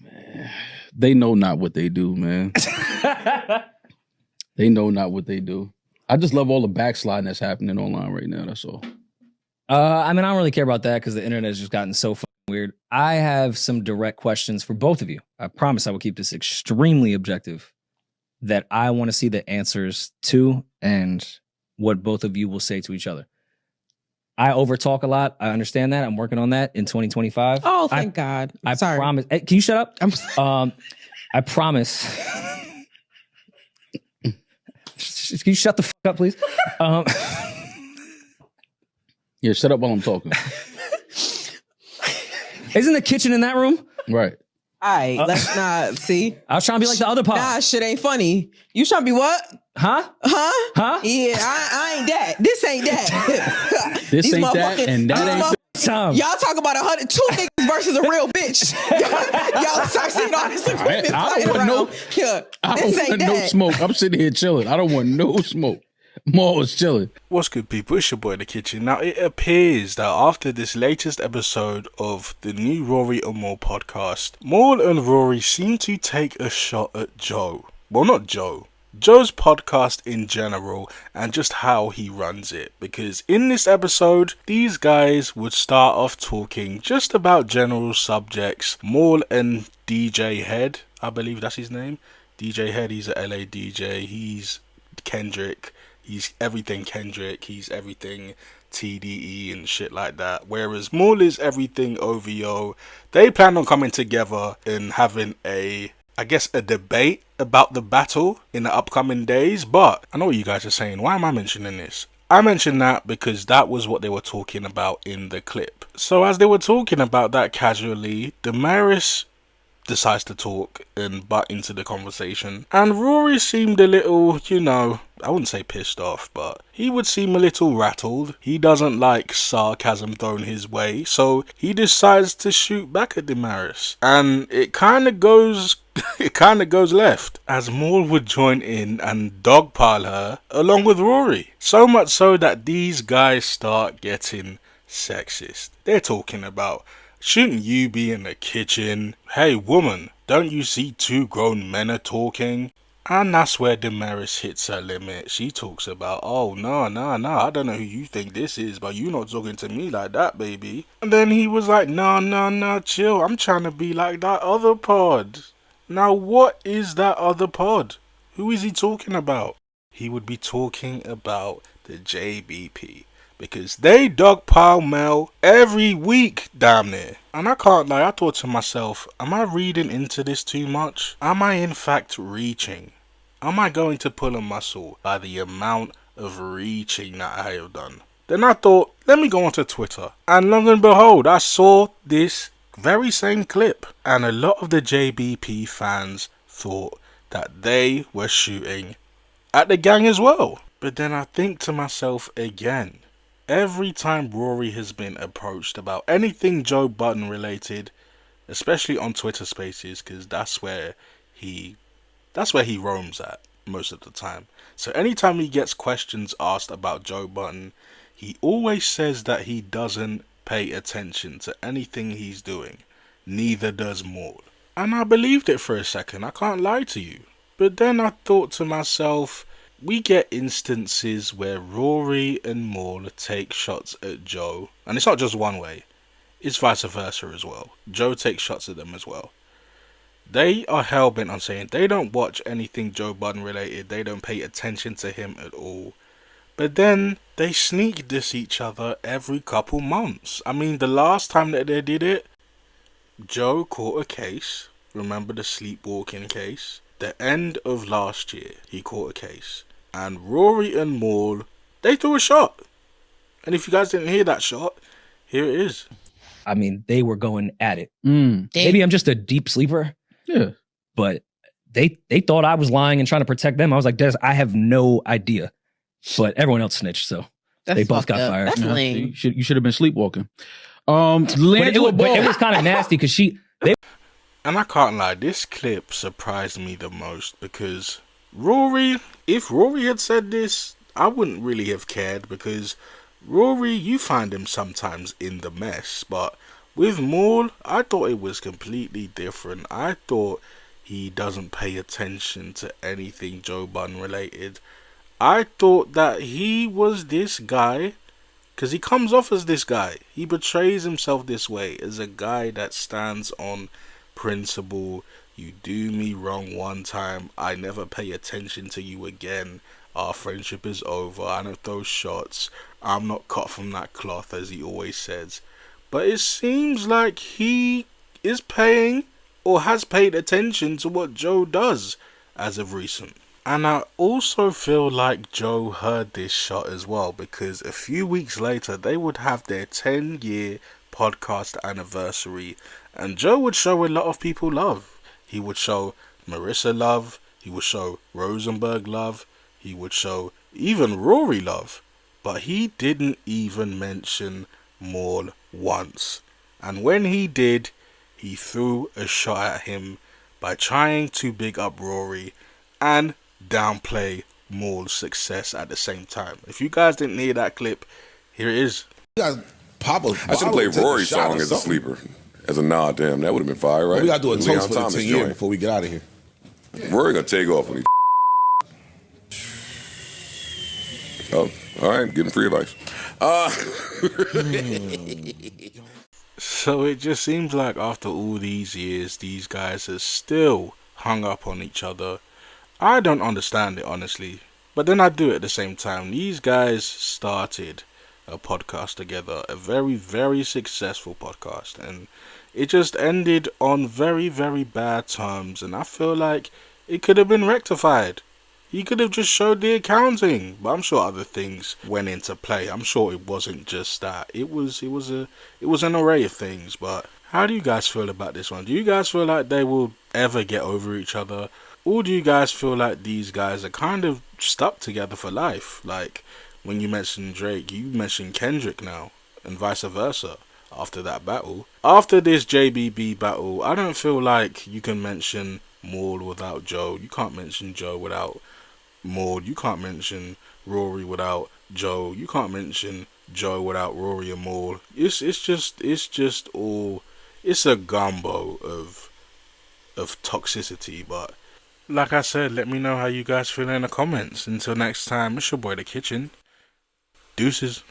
Man, they know not what they do, man. They know not what they do. I just love all the backsliding that's happening online right now. That's all. I mean, I don't really care about that because the internet has just gotten so fucking weird. I have some direct questions for both of you. I promise I will keep this extremely objective that I want to see the answers to and what both of you will say to each other. I overtalk a lot. I understand that. I'm working on that in 2025. Oh, thank God. I Sorry. promise. Hey, can you shut up? I promise. Can you shut the fuck up, please? Yeah, shut up while I'm talking. Isn't the kitchen in that room? Right. All right, let's not see. I was trying to be like the other pod. Nah, shit ain't funny. You trying to be what? Huh? Yeah, I ain't that. This ain't that. This ain't that, and that ain't Tom. Y'all talk about 102 niggas versus a real bitch. Y'all start seeing all this equipment flying around. I don't want no smoke. I'm sitting here chilling. I don't want no smoke. Maul is chilling. What's good, people? It's your boy in the kitchen. Now, it appears that after this latest episode of the new Rory and Maul podcast, Maul and Rory seem to take a shot at Joe. Well, not Joe. Joe's podcast in general and just how he runs it, because in this episode these guys would start off talking just about general subjects. Maul and DJ Head, I believe that's his name, DJ Head, he's a LA DJ, he's Kendrick, he's everything Kendrick, he's everything TDE and shit like that, whereas Maul is everything OVO. They plan on coming together and having a debate about the battle in the upcoming days. But I know what you guys are saying. Why am I mentioning this? I mentioned that because that was what they were talking about in the clip. So as they were talking about that casually, Demaris decides to talk and butt into the conversation. And Rory seemed a little, I wouldn't say pissed off, but he would seem a little rattled. He doesn't like sarcasm thrown his way, so he decides to shoot back at Demaris. And it kind of goes left, as Maul would join in and dogpile her along with Rory. So much so that these guys start getting sexist. They're talking about, shouldn't you be in the kitchen? Hey woman, don't you see two grown men are talking? And that's where Demaris hits her limit. She talks about, oh no, I don't know who you think this is, but you not talking to me like that, baby. And then he was like, no, chill, I'm trying to be like that other pod. Now what is that other pod? Who is he talking about? He would be talking about the JBP. Because they dogpile Mel every week, damn near. And I can't lie, I thought to myself, am I reading into this too much? Am I in fact reaching? Am I going to pull a muscle by the amount of reaching that I have done? Then I thought, let me go onto Twitter. And lo and behold, I saw this very same clip. And a lot of the JBP fans thought that they were shooting at the gang as well. But then I think to myself again, every time Rory has been approached about anything Joe Budden related, especially on Twitter Spaces, because that's where he roams at most of the time. So anytime he gets questions asked about Joe Budden, he always says that he doesn't pay attention to anything he's doing. Neither does Maul. And I believed it for a second, I can't lie to you. But then I thought to myself, we get instances where Rory and Maul take shots at Joe, and it's not just one way, it's vice versa as well. Joe takes shots at them as well. They are hellbent on saying they don't watch anything Joe Budden related, they don't pay attention to him at all. But then they sneak diss each other every couple months. I mean, the last time that they did it, Joe caught a case, remember the sleepwalking case? The end of last year, he caught a case. And Rory and Maul, they threw a shot. And if you guys didn't hear that shot, here it is. I mean, they were going at it. Mm. Maybe I'm just a deep sleeper. Yeah. But they thought I was lying and trying to protect them. I was like, Des, I have no idea. But everyone else snitched, so they both got fired. That's lame. You should have been sleepwalking. But it was kind of nasty because And I can't lie, this clip surprised me the most because Rory, if Rory had said this, I wouldn't really have cared because Rory, you find him sometimes in the mess, but with Maul, I thought it was completely different. I thought he doesn't pay attention to anything Joe Budden related. I thought that he was this guy, because he comes off as this guy. He portrays himself this way, as a guy that stands on principle. You do me wrong one time, I never pay attention to you again. Our friendship is over. I don't throw shots. I'm not cut from that cloth, as he always says. But it seems like he is paying or has paid attention to what Joe does as of recent. And I also feel like Joe heard this shot as well, because a few weeks later they would have their 10-year podcast anniversary, and Joe would show a lot of people love. He would show Melyssa love, he would show Rosenberg love, he would show even Rory love, but he didn't even mention Maul once. And when he did, he threw a shot at him by trying to big up Rory and downplay Maul's success at the same time. If you guys didn't hear that clip, here it is. I should have played Rory's song as a sleeper, as a nod to him. That would have been fire, right? Well, we got to do a Leon toast for the Thomas 10 years joint. before we get out of here. Rory gonna take off when he. Oh, all right, getting free advice. So it just seems like after all these years, these guys are still hung up on each other. I don't understand it, honestly. But then I do at the same time. These guys started a podcast together, a very, very successful podcast, and it just ended on very, very bad terms, and I feel like it could have been rectified. He could have just showed the accounting, but I'm sure other things went into play. I'm sure it wasn't just that. It was an array of things. But how do you guys feel about this one? Do you guys feel like they will ever get over each other, or do you guys feel like these guys are kind of stuck together for life? Like when you mentioned Drake, you mentioned Kendrick now, and vice versa. After that battle, after this JBB battle, I don't feel like you can mention Maul without Joe. You can't mention Joe without Maul. You can't mention Rory without Joe. You can't mention Joe without Rory and Maul. It's just all, it's a gumbo of toxicity. But like I said, let me know how you guys feel in the comments. Until next time, it's your boy The Kitchen. Deuces.